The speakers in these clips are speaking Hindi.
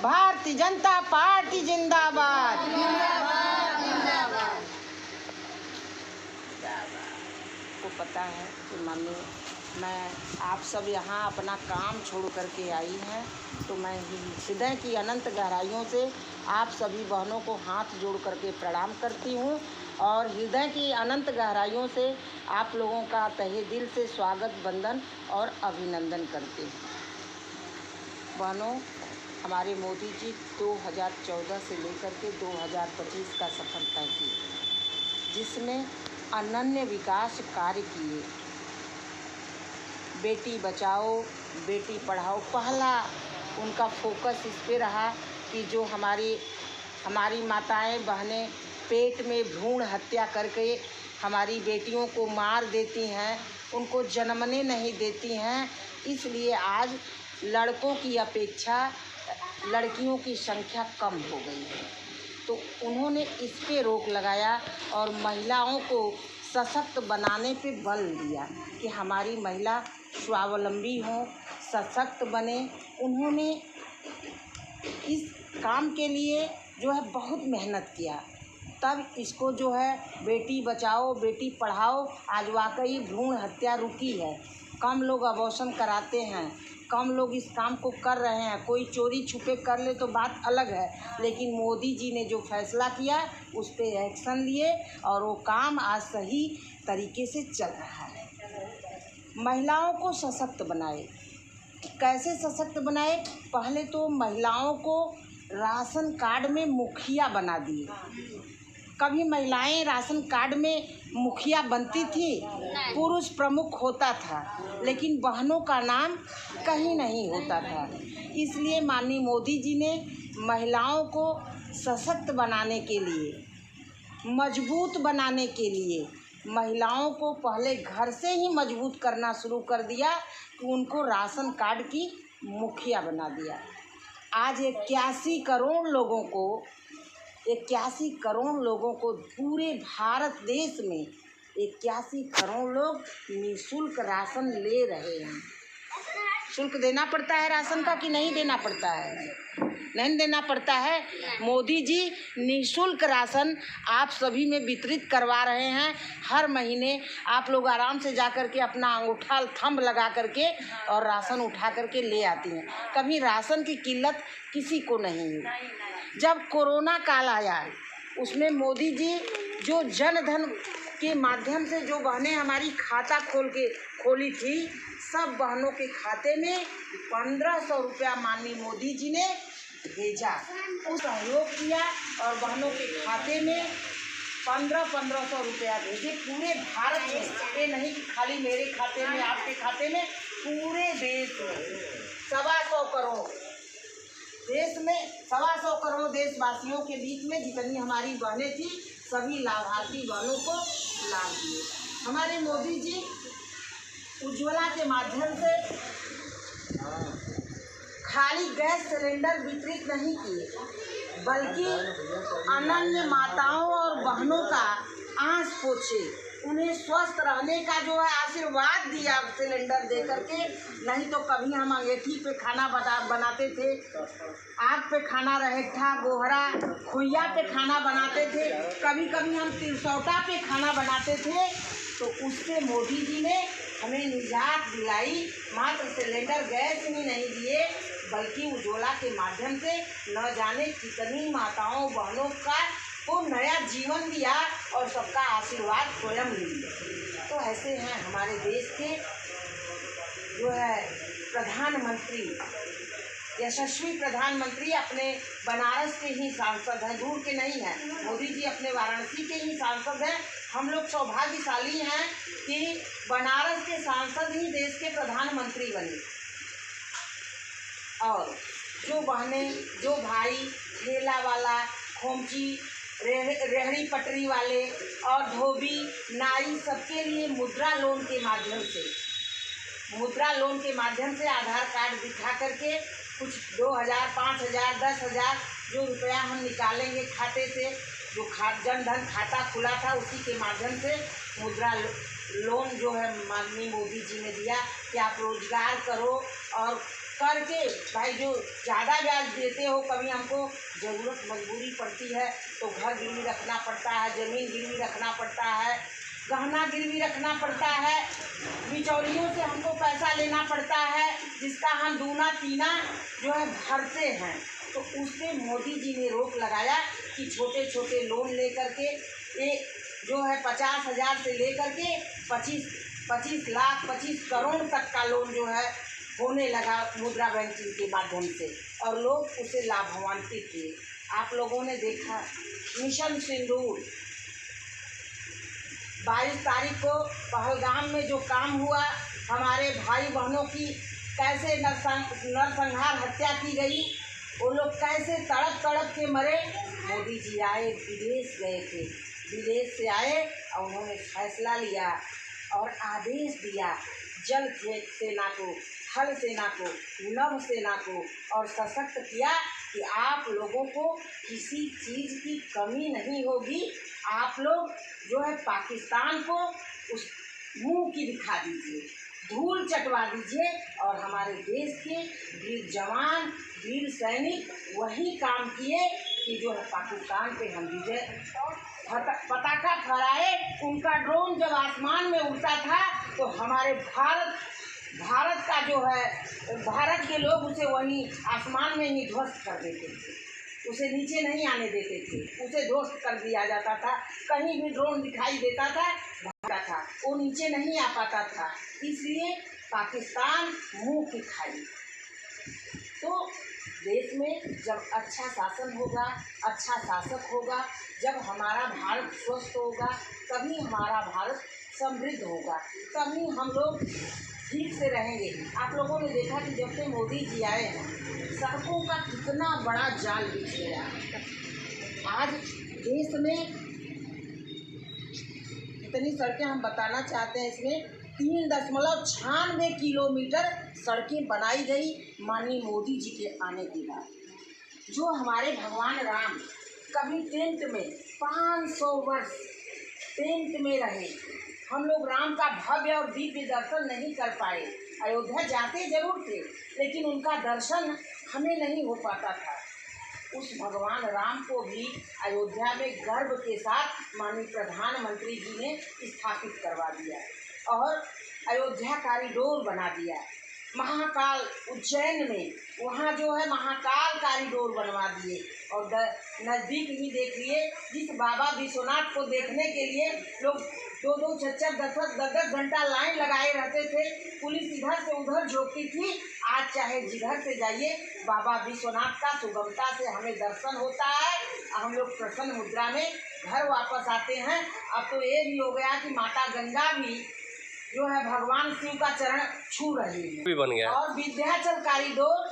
भारतीय जनता पार्टी जिंदाबाद। को पता है कि मम्मी मैं आप सब यहाँ अपना काम छोड़ करके आई हैं, तो मैं हृदय की अनंत गहराइयों से आप सभी बहनों को हाथ जोड़ करके प्रणाम करती हूँ और हृदय की अनंत गहराइयों से आप लोगों का तहे दिल से स्वागत, वंदन और अभिनंदन करती हूँ। बहनों, हमारे मोदी जी 2014 से लेकर के 2025 का सफर तय किए, जिसमें अनन्य विकास कार्य किए। बेटी बचाओ बेटी पढ़ाओ, पहला उनका फोकस इस पे रहा कि जो हमारी माताएं बहनें पेट में भ्रूण हत्या करके हमारी बेटियों को मार देती हैं, उनको जन्मने नहीं देती हैं, इसलिए आज लड़कों की अपेक्षा लड़कियों की संख्या कम हो गई है। तो उन्होंने इस पे रोक लगाया और महिलाओं को सशक्त बनाने पे बल दिया कि हमारी महिला स्वावलंबी हो, सशक्त बने। उन्होंने इस काम के लिए जो है बहुत मेहनत किया, तब इसको जो है बेटी बचाओ बेटी पढ़ाओ आज वाकई भ्रूण हत्या रुकी है। कम लोग अबॉर्शन कराते हैं, कम लोग इस काम को कर रहे हैं। कोई चोरी छुपे कर ले तो बात अलग है, लेकिन मोदी जी ने जो फैसला किया उस पे एक्शन लिए और वो काम आज सही तरीके से चल रहा है। महिलाओं को सशक्त बनाए। कैसे सशक्त बनाए? पहले तो महिलाओं को राशन कार्ड में मुखिया बना दिए। कभी महिलाएं राशन कार्ड में मुखिया बनती थी, पुरुष प्रमुख होता था, लेकिन बहनों का नाम कहीं नहीं होता था। इसलिए माननीय मोदी जी ने महिलाओं को सशक्त बनाने के लिए, मजबूत बनाने के लिए महिलाओं को पहले घर से ही मजबूत करना शुरू कर दिया कि उनको राशन कार्ड की मुखिया बना दिया। आज 81 करोड़ लोगों को पूरे भारत देश में 81 करोड़ लोग निःशुल्क राशन ले रहे हैं। शुल्क देना पड़ता है राशन का कि नहीं देना पड़ता है? नहीं देना पड़ता है। मोदी जी निःशुल्क राशन आप सभी में वितरित करवा रहे हैं। हर महीने आप लोग आराम से जा कर के अपना अंगूठा थंब लगा करके और राशन उठा करके ले आती हैं। कभी राशन की किल्लत किसी को नहीं हुई। जब कोरोना काल आया उसमें मोदी जी जो जन धन के माध्यम से जो बहनें हमारी खाता खोली थी, सब बहनों के खाते में 1500 रुपया माननीय मोदी जी ने भेजा, उस सहयोग किया और बहनों के खाते में 1500 रुपया भेजे पूरे भारत में। ये नहीं कि खाली मेरे खाते में, आपके खाते में, पूरे देश में 125 करोड़ देश में 125 करोड़ देशवासियों के बीच में जितनी हमारी बहनें थी, सभी लाभार्थी बहनों को लाभ दिए। हमारे मोदी जी उज्ज्वला के माध्यम से खाली गैस सिलेंडर वितरित नहीं किए, बल्कि अनन्य माताओं और बहनों का आंच पोछे, उन्हें स्वस्थ रहने का जो है आशीर्वाद दिया सिलेंडर दे करके। नहीं तो कभी हम अंगीठी पे खाना बनाते थे, आग पे खाना, रहेठा, गोहरा, खुइया पे खाना बनाते थे, कभी कभी हम तिरसौटा पे खाना बनाते थे। तो उससे मोदी जी ने हमें निजात दिलाई। मात्र सिलेंडर गैस ही नहीं दिए, बल्कि उज्ज्वला के माध्यम से न जाने कितनी माताओं बहनों को नया जीवन दिया और सबका आशीर्वाद स्वयं लिया। तो ऐसे हैं हमारे देश के जो है प्रधानमंत्री, यशस्वी प्रधानमंत्री, अपने बनारस के ही सांसद हैं, दूर के नहीं हैं। मोदी जी अपने वाराणसी के ही सांसद हैं। हम लोग सौभाग्यशाली हैं कि बनारस के सांसद ही देश के प्रधानमंत्री बने। और जो बहनें, जो भाई, ठेला वाला, खोमची, रेहड़ी पटरी वाले और धोबी, नाई, सबके लिए मुद्रा लोन के माध्यम से आधार कार्ड दिखा करके कुछ 2000, 5000, 10,000 जो रुपया हम निकालेंगे खाते से, जो जन धन खाता खुला था उसी के माध्यम से मुद्रा लोन जो है माननीय मोदी जी ने दिया कि आप रोजगार करो और करके भाई जो ज़्यादा ब्याज देते हो, कभी हमको ज़रूरत मजबूरी पड़ती है तो घर गिरवी रखना पड़ता है, ज़मीन गिरवी रखना पड़ता है, गहना गिरवी रखना पड़ता है, बिचौलियों से हमको पैसा लेना पड़ता है, जिसका हम दूना तीना जो है भरते हैं। तो उस पर मोदी जी ने रोक लगाया कि छोटे छोटे लोन ले करके एक जो है 50,000 से ले करके 25 लाख 25 करोड़ तक का लोन जो है होने लगा मुद्रा बैंकिंग के माध्यम से, और लोग उसे लाभान्वित हुए। आप लोगों ने देखा मिशन सिंदूर 22 तारीख को पहलगाम में जो काम हुआ, हमारे भाई बहनों की कैसे नरसंहार हत्या की गई, वो लोग कैसे तड़प तड़प के मरे। मोदी जी आए, विदेश गए थे, विदेश से आए और उन्होंने फैसला लिया और आदेश दिया जल सेना को, थल सेना को, नभ सेना को, और सशक्त किया कि आप लोगों को किसी चीज़ की कमी नहीं होगी। आप लोग जो है पाकिस्तान को उस मुंह की दिखा दीजिए, धूल चटवा दीजिए, और हमारे देश के वीर जवान, वीर सैनिक वही काम किए कि जो है पाकिस्तान पे हम विजय पताका फहराए। उनका ड्रोन जब आसमान में उड़ता था तो हमारे भारत का जो है भारत के लोग उसे वहीं आसमान में ही ध्वस्त कर देते थे, उसे नीचे नहीं आने देते थे, उसे ध्वस्त कर दिया जाता था। कहीं भी ड्रोन दिखाई देता था भागता था, वो नीचे नहीं आ पाता था, इसलिए पाकिस्तान मुंह की खाई। तो देश में जब अच्छा शासन होगा, अच्छा शासक होगा, जब हमारा भारत स्वस्थ होगा, तभी हमारा भारत समृद्ध होगा, तभी हम लोग ठीक से रहेंगे। आप लोगों ने देखा कि जब से मोदी जी आए हैं, सड़कों का कितना बड़ा जाल बिछ गया। आज देश में इतनी सड़कें हम बताना चाहते हैं, इसमें 3.96 किलोमीटर सड़कें बनाई गई माननीय मोदी जी के आने के बाद। जो हमारे भगवान राम कभी टेंट में 500 वर्ष टेंट में रहे, हम लोग राम का भव्य और दिव्य दर्शन नहीं कर पाए। अयोध्या जाते जरूर थे, लेकिन उनका दर्शन हमें नहीं हो पाता था। उस भगवान राम को भी अयोध्या में गर्व के साथ माननीय प्रधानमंत्री जी ने स्थापित करवा दिया और अयोध्या कॉरिडोर बना दिया। महाकाल उज्जैन में वहाँ जो है महाकाल कॉरिडोर बनवा दिए, और नज़दीक ही देख लिए, जिस बाबा विश्वनाथ को देखने के लिए लोग 2-2, 6-6, 10-10 घंटा लाइन लगाए रहते थे, पुलिस इधर से उधर झोंकती थी। आज चाहे जिधर से जाइए, बाबा विश्वनाथ का सुगमता से हमें दर्शन होता है, हम लोग प्रसन्न मुद्रा में घर वापस आते हैं। अब तो ये भी हो गया कि माता गंगा भी जो है भगवान शिव का चरण छू रही है, भी बन गया, और विंध्याचल कॉरिडोर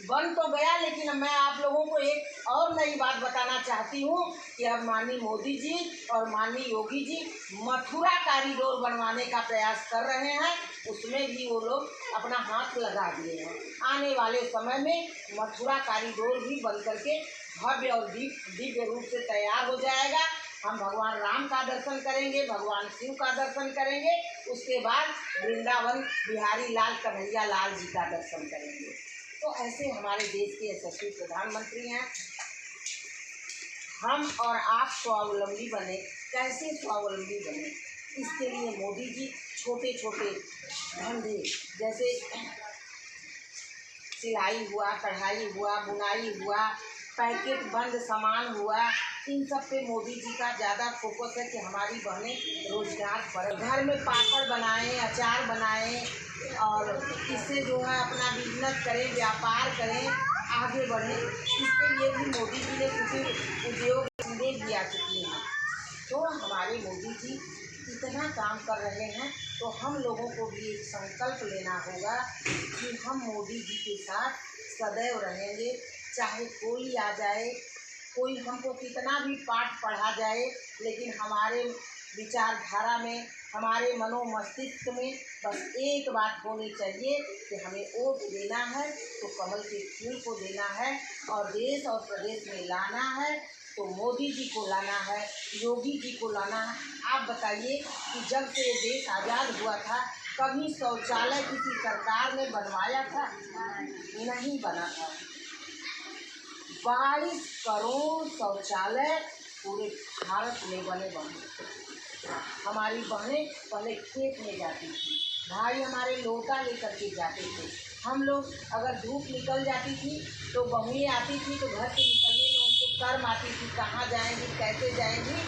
बन तो गया। लेकिन मैं आप लोगों को एक और नई बात बताना चाहती हूँ कि अब माननीय मोदी जी और माननीय योगी जी मथुरा कॉरिडोर बनवाने का प्रयास कर रहे हैं, उसमें भी वो लोग अपना हाथ लगा दिए हैं। आने वाले समय में मथुरा कॉरिडोर भी बन करके भव्य और दिव्य रूप से तैयार हो जाएगा। हम भगवान राम का दर्शन करेंगे, भगवान शिव का दर्शन करेंगे, उसके बाद वृंदावन बिहारी लाल कन्हैया लाल जी का दर्शन करेंगे। तो ऐसे हमारे देश के यशस्वी प्रधानमंत्री हैं। हम और आप स्वावलंबी बने। कैसे स्वावलंबी बने? इसके लिए मोदी जी छोटे छोटे धंधे जैसे सिलाई हुआ, कढ़ाई हुआ, बुनाई हुआ, पैकेट बंद सामान हुआ, इन सब पे मोदी जी का ज़्यादा फोकस है कि हमारी बहनें रोजगार पर घर में पापड़ बनाएं, अचार बनाएं, और इससे जो है अपना बिजनेस करें, व्यापार करें, आगे बढ़ें। इसके लिए भी मोदी जी ने कुछ उद्योग संदेश दिया चुकी हैं। तो हमारे मोदी जी इतना काम कर रहे हैं, तो हम लोगों को भी एक संकल्प लेना होगा कि हम मोदी जी के साथ सदैव रहेंगे। चाहे कोई आ जाए, कोई हमको कितना भी पाठ पढ़ा जाए, लेकिन हमारे विचारधारा में, हमारे मनो मस्तिष्क में बस एक बात होनी चाहिए कि हमें वोट देना है तो कमल के फूल को देना है, और देश और प्रदेश में लाना है तो मोदी जी को लाना है, योगी जी को लाना है। आप बताइए कि जब से ये देश आज़ाद हुआ था, कभी शौचालय किसी सरकार ने बनवाया था? नहीं बना था। 22 करोड़ शौचालय पूरे भारत में बने। हमारी बहनें पहले खेत में जाती थी, भाई हमारे लोटा लेकर के जाते थे। हम लोग अगर धूप निकल जाती थी तो बहुएं आती थी तो घर से निकलने में उनको शर्म आती थी, कहाँ जाएंगी, कैसे जाएंगी।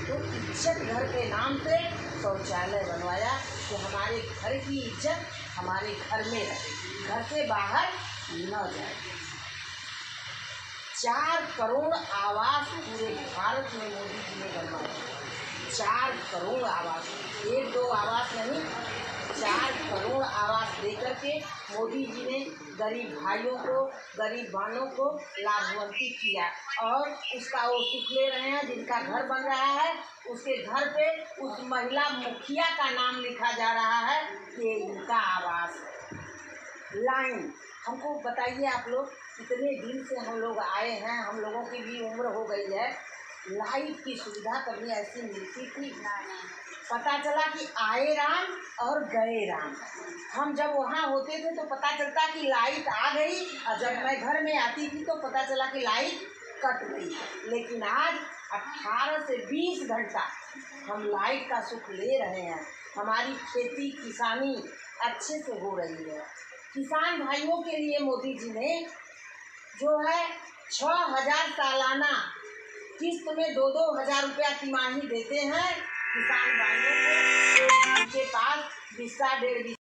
तो इज्जत घर के नाम से शौचालय बनवाया कि हमारे घर की इज्जत हमारे घर में रहे, घर से बाहर न जाए। 4 करोड़ आवास पूरे भारत में मोदी जी ने बनवाए। 4 करोड़ आवास, 1-2 आवास नहीं, 4 करोड़ आवास देकर के मोदी जी ने गरीब भाइयों को, गरीब बहनों को लाभान्वित किया। और उसका वो सुख ले रहे हैं। जिनका घर बन रहा है उसके घर पे उस महिला मुखिया का नाम लिखा जा रहा है कि इनका आवास। लाइन हमको बताइए, आप लोग इतने दिन से हम लोग आए हैं, हम लोगों की भी उम्र हो गई है, लाइट की सुविधा कभी ऐसी मिलती थी? पता चला कि आए राम और गए राम। हम जब वहाँ होते थे तो पता चलता कि लाइट आ गई, और जब मैं घर में आती थी तो पता चला कि लाइट कट गई। लेकिन आज 18 से 20 घंटा हम लाइट का सुख ले रहे हैं। हमारी खेती किसानी अच्छे से हो रही है। किसान भाइयों के लिए मोदी जी ने जो है 6000 सालाना किस्त में 2-2 हज़ार रुपया तिमाही देते हैं किसान भाइयों को। उनके पास 20 1.5